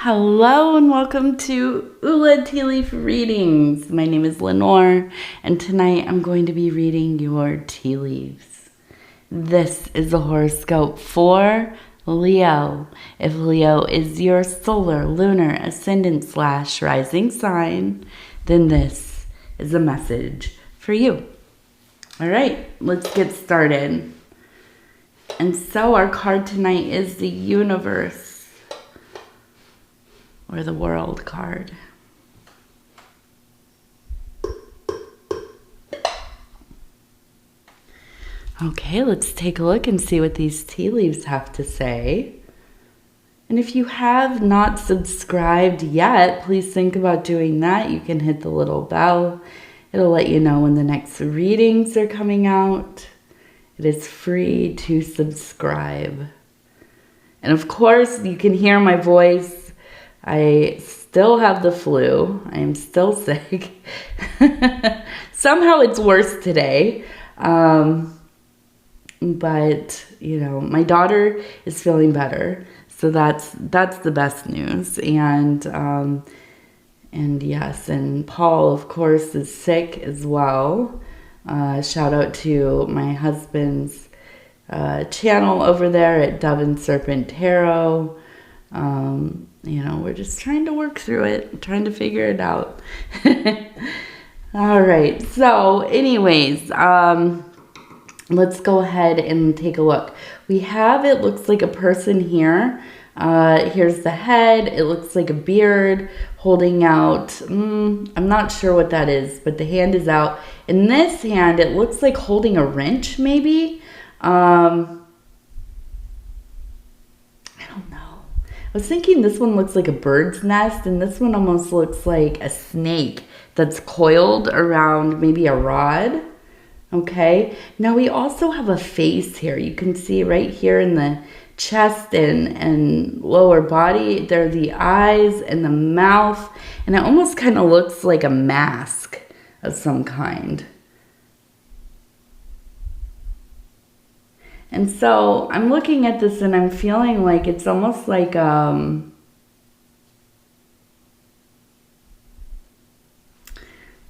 Hello and welcome to Ula Tea Leaf Readings. My name is Lenore and tonight I'm going to be reading your tea leaves. This is a horoscope for Leo. If Leo is your solar, lunar, ascendant / rising sign, then this is a message for you. All right, let's get started. And so our card tonight is the universe. Or the world card. Okay, let's take a look and see what these tea leaves have to say. And if you have not subscribed yet, please think about doing that. You can hit the little bell. It'll let you know when the next readings are coming out. It is free to subscribe. And of course, you can hear my voice. I still have the flu. I am still sick. Somehow it's worse today. But, you know, my daughter is feeling better. So that's the best news. And yes, and Paul, of course, is sick as well. Shout out to my husband's channel over there at Dove and Serpent Tarot. You know, we're just trying to work through it, trying to figure it out. All right. So anyways, let's go ahead and take a look. We have, it looks like a person here. Here's the head. It looks like a beard holding out. I'm not sure what that is, but the hand is out. In this hand, it looks like holding a wrench, maybe. I was thinking this one looks like a bird's nest, and this one almost looks like a snake that's coiled around maybe a rod. Okay, now we also have a face here. You can see right here in the chest and lower body, there are the eyes and the mouth, and it almost kind of looks like a mask of some kind. And so I'm looking at this and I'm feeling like it's almost like, well,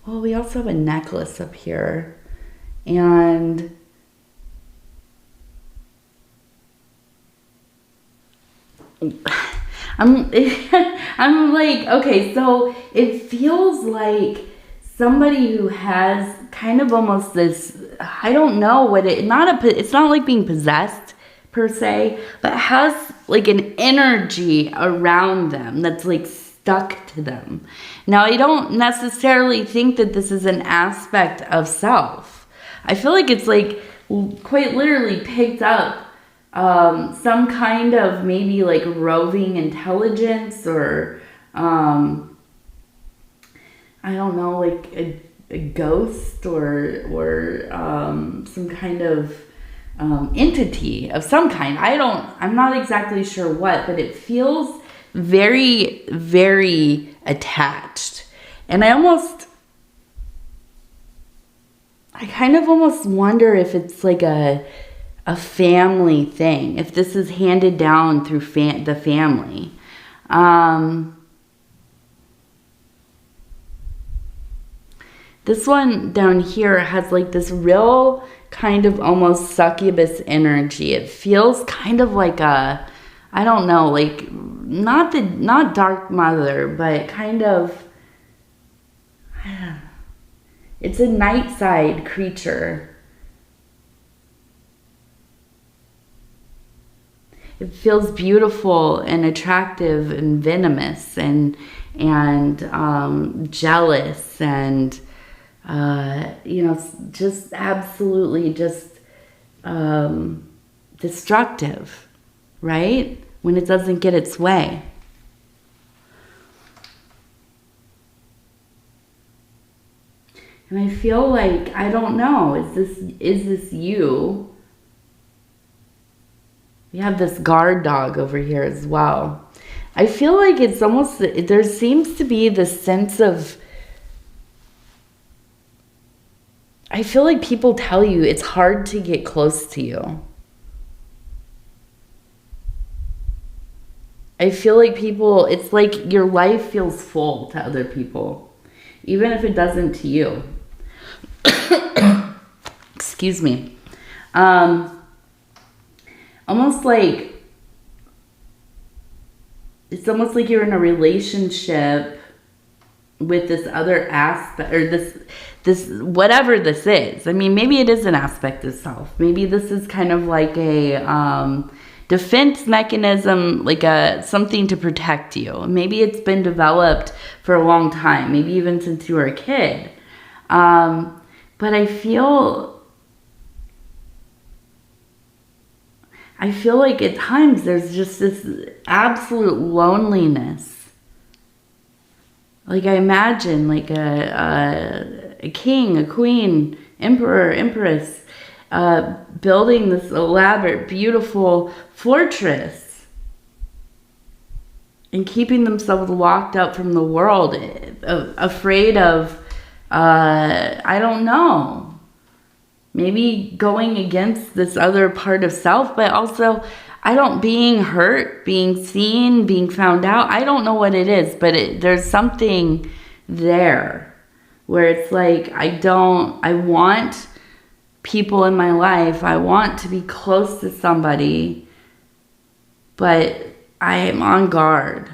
we also have a necklace up here. And I'm like, okay, so it feels like somebody who has kind of almost this, I don't know what it's not like being possessed per se, but has like an energy around them that's like stuck to them. Now, I don't necessarily think that this is an aspect of self. I feel like it's like quite literally picked up some kind of maybe like roving intelligence or I don't know, like a ghost or some kind of entity of some kind. I'm not exactly sure what, but it feels very, very attached. And I kind of almost wonder if it's like a family thing, if this is handed down through the family. This one down here has like this real kind of almost succubus energy. It feels kind of like a, I don't know, like not dark mother, but kind of, it's a night side creature. It feels beautiful and attractive and venomous and jealous and you know, just absolutely just destructive, right? When it doesn't get its way. And I feel like, I don't know, is this you? We have this guard dog over here as well. I feel like it's almost, there seems to be this sense of, I feel like people tell you it's hard to get close to you. I feel like people, it's like your life feels full to other people, even if it doesn't to you. Excuse me. Almost like, it's almost like you're in a relationship with this other aspect, or this whatever this is. I mean, maybe it is an aspect of self. Maybe this is kind of like a defense mechanism, like something to protect you. Maybe it's been developed for a long time, maybe even since you were a kid. But I feel like at times there's just this absolute loneliness. Like I imagine like a king, a queen, emperor, empress, building this elaborate, beautiful fortress and keeping themselves locked up from the world, afraid of, I don't know, maybe going against this other part of self, but also being hurt, being seen, being found out. I don't know what it is, but there's something there where it's like, I want people in my life. I want to be close to somebody, but I am on guard.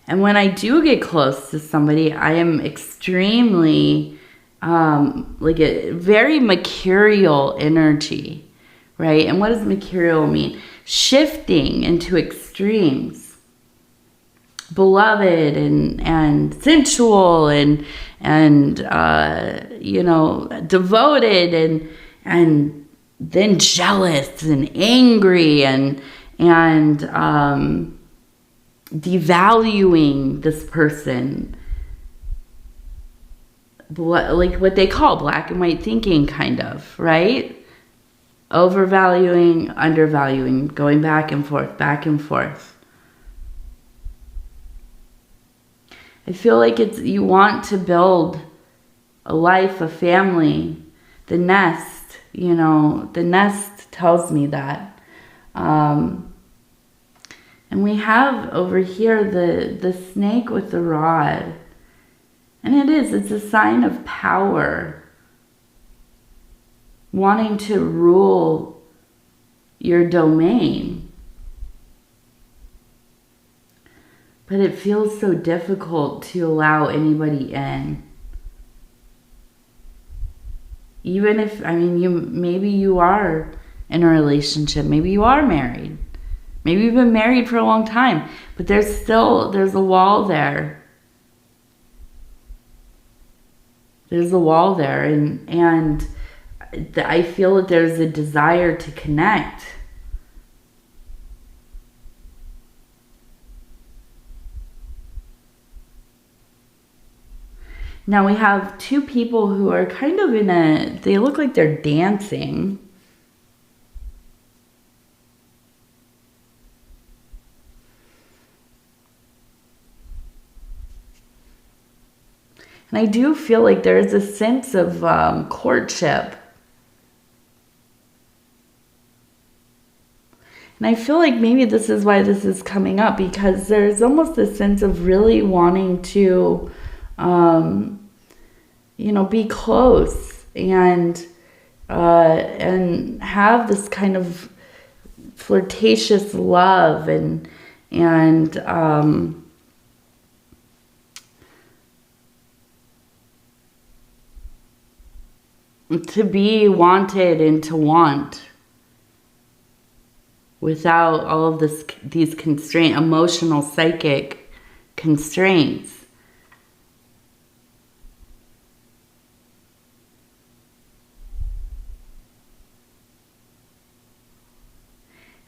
And when I do get close to somebody, I am extremely, like a very mercurial energy, right? And what does mercurial mean? Shifting into extremes. Beloved and sensual and you know, devoted and then jealous and angry and devaluing this person, like what they call black and white thinking, kind of, right? Overvaluing, undervaluing, going back and forth, back and forth. I feel like you want to build a life, a family, the nest, you know, the nest tells me that. And we have over here the snake with the rod. And it's a sign of power. Wanting to rule your domain. But it feels so difficult to allow anybody in. Even if, I mean, maybe you are in a relationship, maybe you are married. Maybe you've been married for a long time, but there's a wall there. There's a wall there, and I feel that there's a desire to connect. Now we have two people who are kind of they look like they're dancing. And I do feel like there is a sense of courtship. And I feel like maybe this is why this is coming up, because there's almost a sense of really wanting to, you know, be close and have this kind of flirtatious love and to be wanted and to want without all of these constraints, emotional, psychic constraints.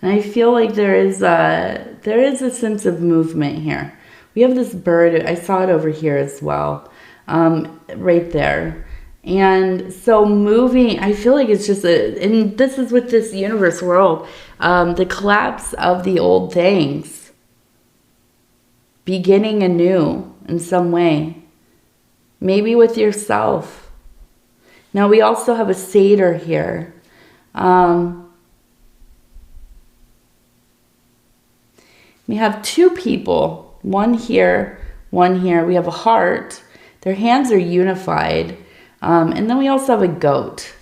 And I feel like there is a sense of movement here. We have this bird. I saw it over here as well, right there. And so moving, I feel like it's just and this is with this universe world, the collapse of the old things, beginning anew in some way, maybe with yourself. Now we also have a satyr here. We have two people, one here, one here. We have a heart. Their hands are unified. And then we also have a goat.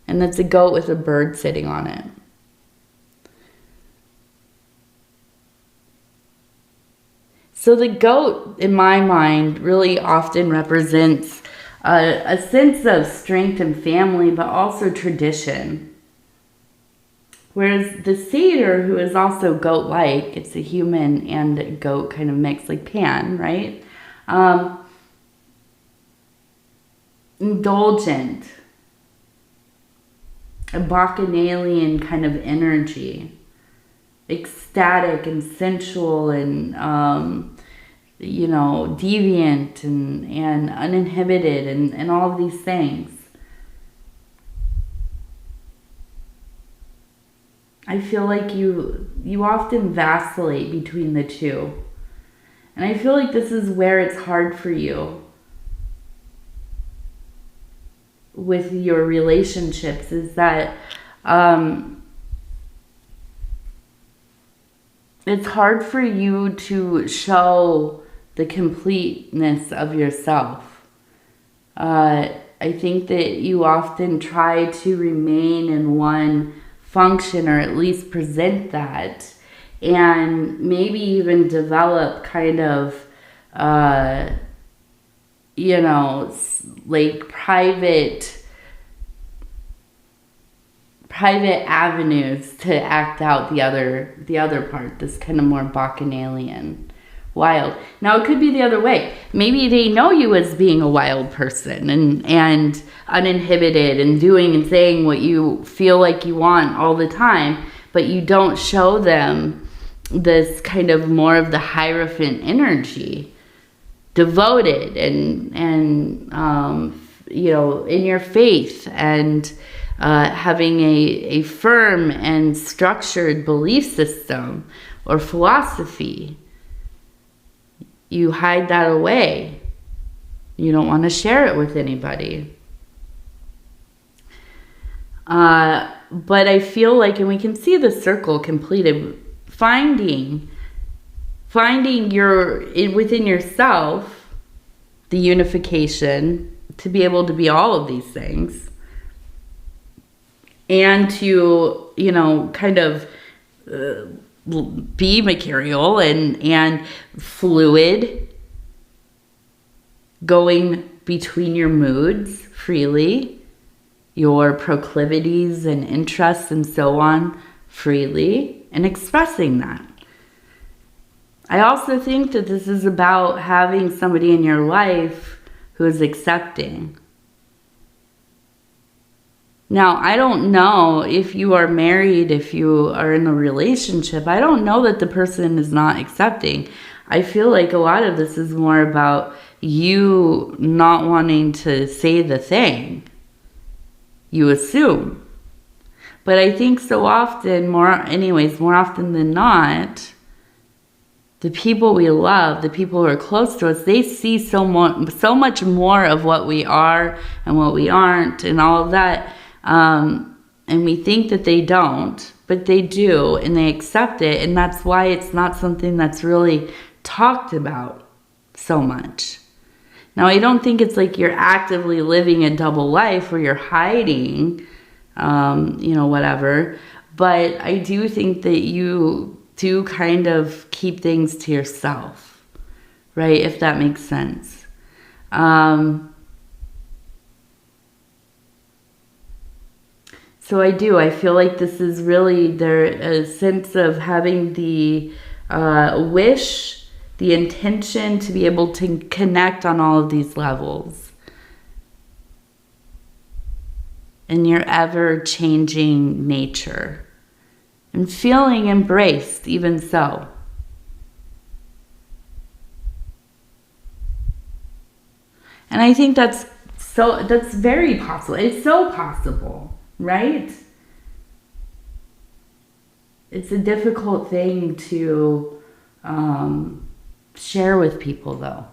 And that's a goat with a bird sitting on it. So the goat, in my mind, really often represents a sense of strength and family, but also tradition. Whereas the satyr, who is also goat-like, it's a human and a goat kind of mix, like Pan, right? Indulgent, a bacchanalian kind of energy, ecstatic and sensual and, deviant and uninhibited and all of these things. I feel like you often vacillate between the two. And I feel like this is where it's hard for you with your relationships, is that it's hard for you to show the completeness of yourself. I think that you often try to remain in one function, or at least present that, and maybe even develop kind of like private avenues to act out the other part, this kind of more bacchanalian, wild. Now it could be the other way. Maybe they know you as being a wild person and uninhibited and doing and saying what you feel like you want all the time, but you don't show them this kind of more of the Hierophant energy, devoted and in your faith, and having a firm and structured belief system or philosophy. You hide that away. You don't want to share it with anybody. But I feel like, and we can see the circle completed, finding within yourself the unification to be able to be all of these things, and to kind of be mercurial and fluid, going between your moods freely, your proclivities and interests and so on freely, and expressing that. I also think that this is about having somebody in your life who is accepting. Now, I don't know if you are married, if you are in a relationship, I don't know that the person is not accepting. I feel like a lot of this is more about you not wanting to say the thing. You assume. But I think so often, more often than not, the people we love, the people who are close to us, they see so much more of what we are and what we aren't and all of that. And we think that they don't, but they do, and they accept it. And that's why it's not something that's really talked about so much. Now, I don't think it's like you're actively living a double life where you're hiding, whatever. But I do think that you do kind of keep things to yourself, right? If that makes sense. So I feel like this is really a sense of having the wish, the intention to be able to connect on all of these levels. In your ever-changing nature. And feeling embraced even so. And I think that's very possible. It's so possible. Right? It's a difficult thing to share with people, though.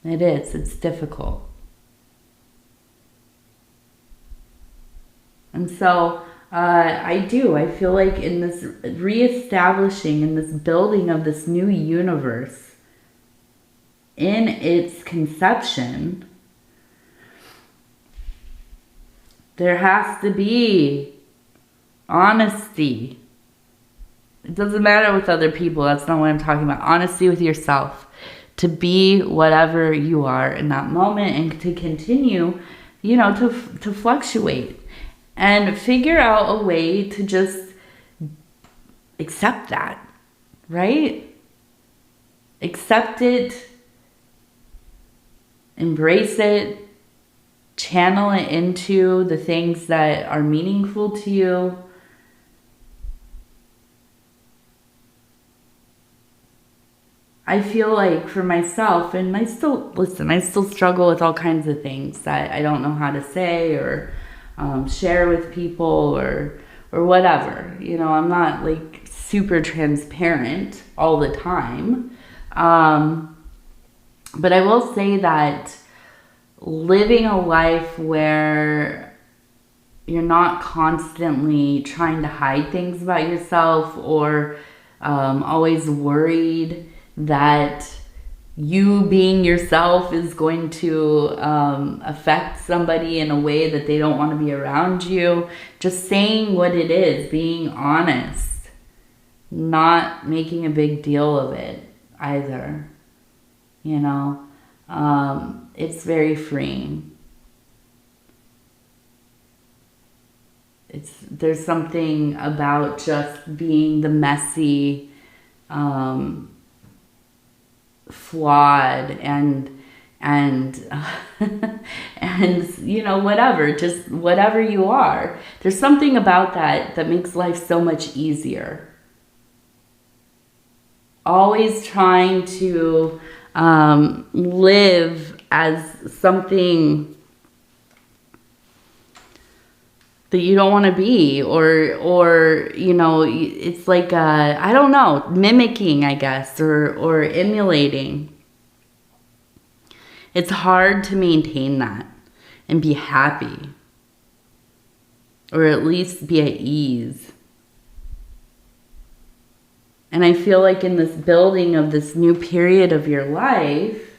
It is. It's difficult. And so I do. I feel like in this reestablishing, in this building of this new universe, in its conception, there has to be honesty. It doesn't matter with other people. That's not what I'm talking about. Honesty with yourself. To be whatever you are in that moment and to continue, to fluctuate. And figure out a way to just accept that, right? Accept it, embrace it, channel it into the things that are meaningful to you. I feel like for myself, and I still struggle with all kinds of things that I don't know how to say or share with people or whatever. I'm not like super transparent all the time. But I will say that living a life where you're not constantly trying to hide things about yourself or always worried that you being yourself is going to affect somebody in a way that they don't want to be around you. Just saying what it is, being honest, not making a big deal of it either. It's very freeing. There's something about just being the messy, flawed and whatever, just whatever you are. There's something about that makes life so much easier. Always trying to live as something that you don't want to be, or it's like I don't know, mimicking, I guess, or emulating. It's hard to maintain that and be happy, or at least be at ease. And I feel like in this building of this new period of your life,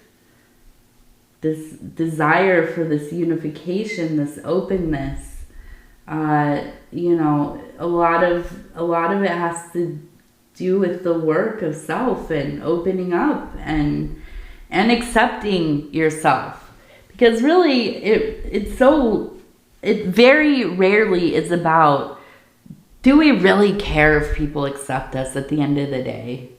this desire for this unification, this openness, a lot of it has to do with the work of self and opening up and accepting yourself. Because really, it very rarely is about, do we really care if people accept us at the end of the day?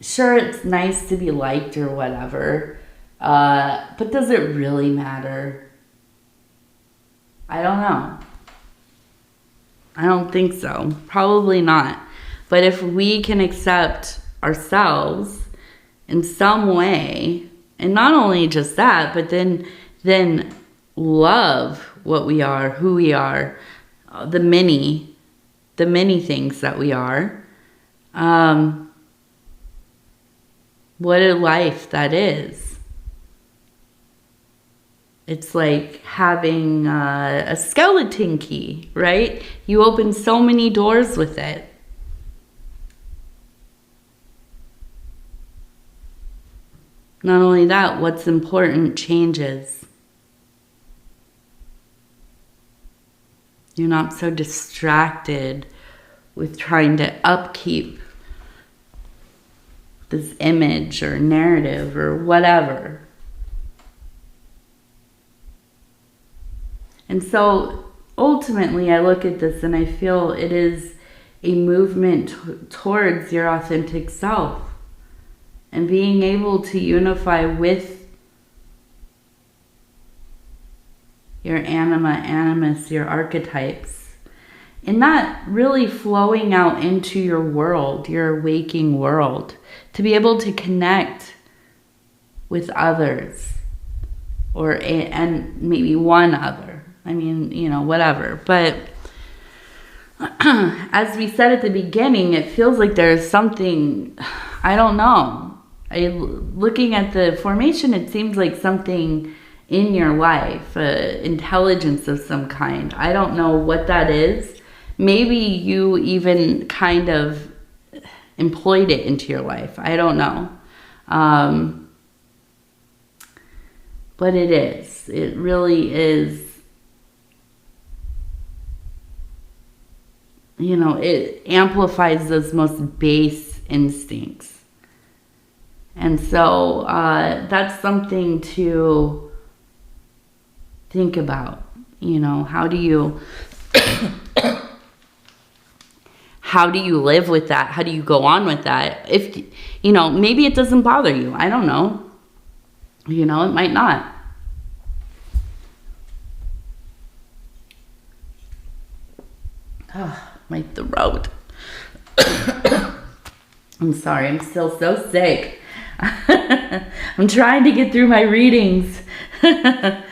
Sure, it's nice to be liked or whatever, but does it really matter? I don't know. I don't think so. Probably not. But if we can accept ourselves in some way, and not only just that, but then love what we are, who we are, the many things that we are, what a life that is. It's like having a skeleton key, right? You open so many doors with it. Not only that, what's important changes. You're not so distracted with trying to upkeep this image or narrative or whatever. And so ultimately I look at this and I feel it is a movement towards your authentic self and being able to unify with your anima, animus, your archetypes, and that really flowing out into your world, your waking world, to be able to connect with others and maybe one other. I mean, whatever. But as we said at the beginning, it feels like there's something, I don't know. Looking at the formation, it seems like something in your life, intelligence of some kind. I don't know what that is, maybe you even kind of employed it into your life. I don't know. But it is. It really is. You know, it amplifies those most base instincts. And so that's something to think about. You know, how do you live with that? How do you go on with that? If, you know, maybe it doesn't bother you. I don't know. You know, it might not. Oh, my throat. I'm sorry, I'm still so sick. I'm trying to get through my readings. But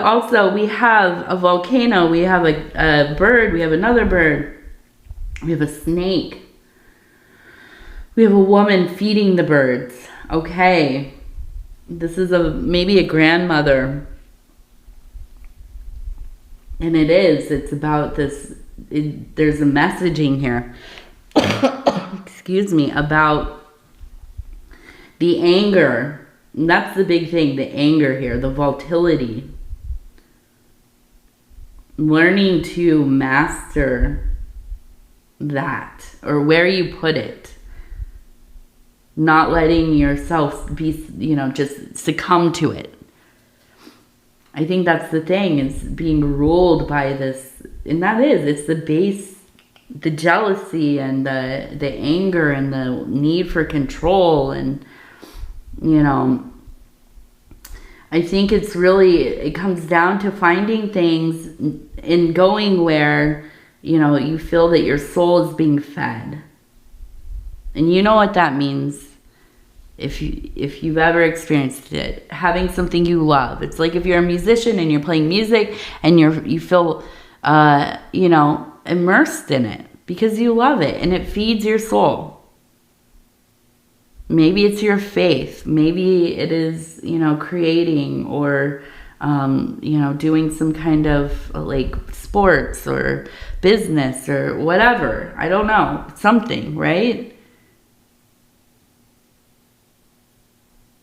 also, we have a volcano, we have a bird, we have another bird, we have a snake. We have a woman feeding the birds. Okay. This is maybe a grandmother. And it's about this, there's a messaging here, excuse me, about the anger. And that's the big thing, the anger here, the volatility. Learning to master that, or where you put it. Not letting yourself be, you know, just succumb to it. I think that's the thing, is being ruled by this, and it's the base, the jealousy and the anger and the need for control. And, you know, I think it comes down to finding things and going where, you know, you feel that your soul is being fed. And you know what that means. If you've ever experienced it, having something you love. It's like if you're a musician and you're playing music and you feel, you know, immersed in it because you love it and it feeds your soul. Maybe it's your faith. Maybe it is, you know, creating or, you know, doing some kind of like sports or business or whatever. I don't know. Something, right?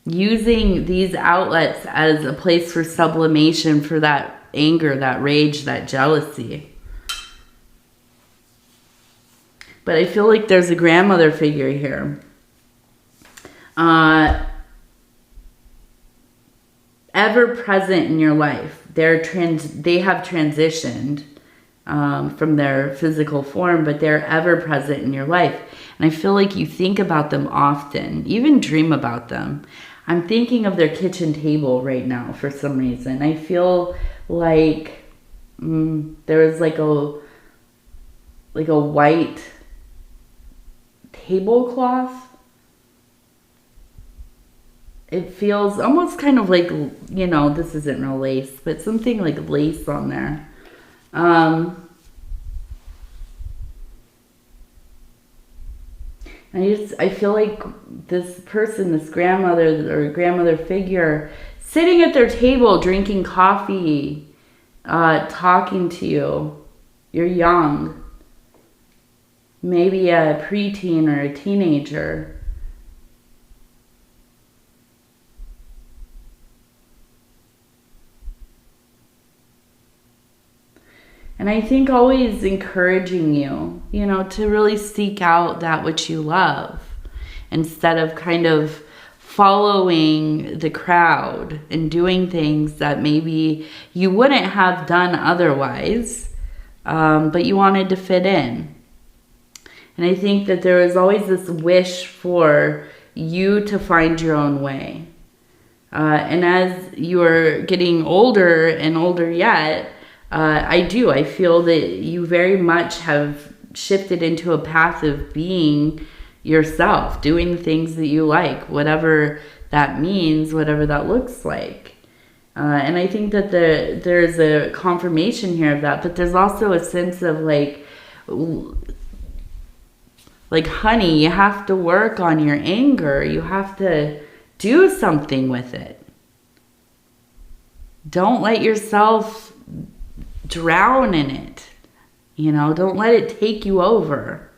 Using these outlets as a place for sublimation for that anger, that rage, that jealousy. But I feel like there's a grandmother figure here. Ever present in your life. They have transitioned from their physical form, but they're ever present in your life. And I feel like you think about them often, even dream about them. I'm thinking of their kitchen table right now for some reason. I feel like there is like a white tablecloth. It feels almost kind of like, you know, this isn't real lace, but something like lace on there. I feel like this person, this grandmother or grandmother figure, sitting at their table, drinking coffee, talking to you. You're young. Maybe a preteen or a teenager. And I think always encouraging you, you know, to really seek out that which you love instead of kind of following the crowd and doing things that maybe you wouldn't have done otherwise, but you wanted to fit in. And I think that there is always this wish for you to find your own way. And as you're getting older and older yet, I feel that you very much have shifted into a path of being yourself, doing the things that you like, whatever that means, whatever that looks like. And I think that there's a confirmation here of that, but there's also a sense of like, honey, you have to work on your anger. You have to do something with it. Don't let yourself drown in it. You know, don't let it take you over.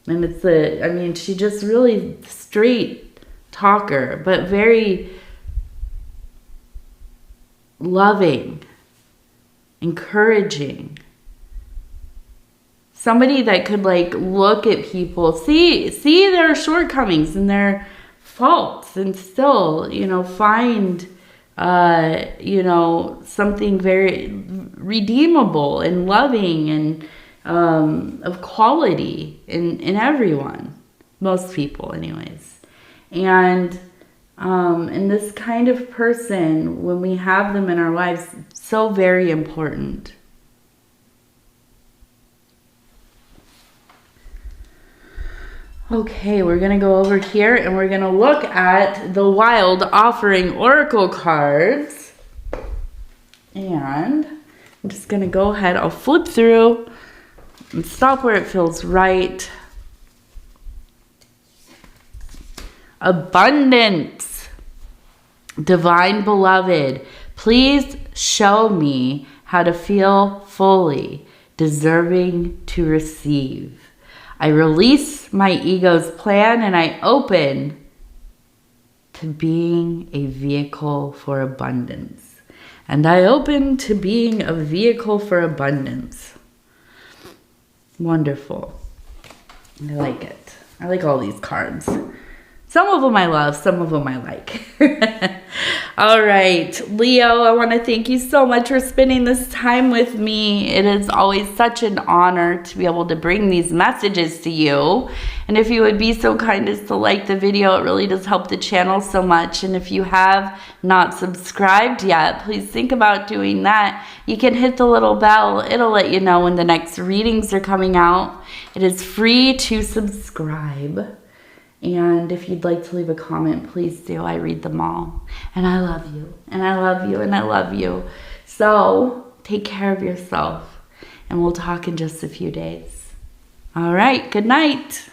And she's just really straight talker, but very loving, encouraging. Somebody that could like look at people, see their shortcomings and their faults, and still, you know, find you know, something very redeemable and loving and of quality in everyone, most people anyways. And this kind of person, when we have them in our lives, so very important. Okay, we're going to go over here and we're going to look at the Wild Offering Oracle cards. And I'm just going to go ahead. I'll flip through and stop where it feels right. Abundance. Divine Beloved, please show me how to feel fully deserving to receive. I release my ego's plan and I open to being a vehicle for abundance. And I open to being a vehicle for abundance. Wonderful. I like it. I like all these cards. Some of them I love, some of them I like. All right, Leo, I want to thank you so much for spending this time with me. It is always such an honor to be able to bring these messages to you. And if you would be so kind as to like the video, it really does help the channel so much. And if you have not subscribed yet, please think about doing that. You can hit the little bell. It'll let you know when the next readings are coming out. It is free to subscribe. And if you'd like to leave a comment, please do. I read them all. And I love you. And I love you. And I love you. So take care of yourself. And we'll talk in just a few days. All right. Good night.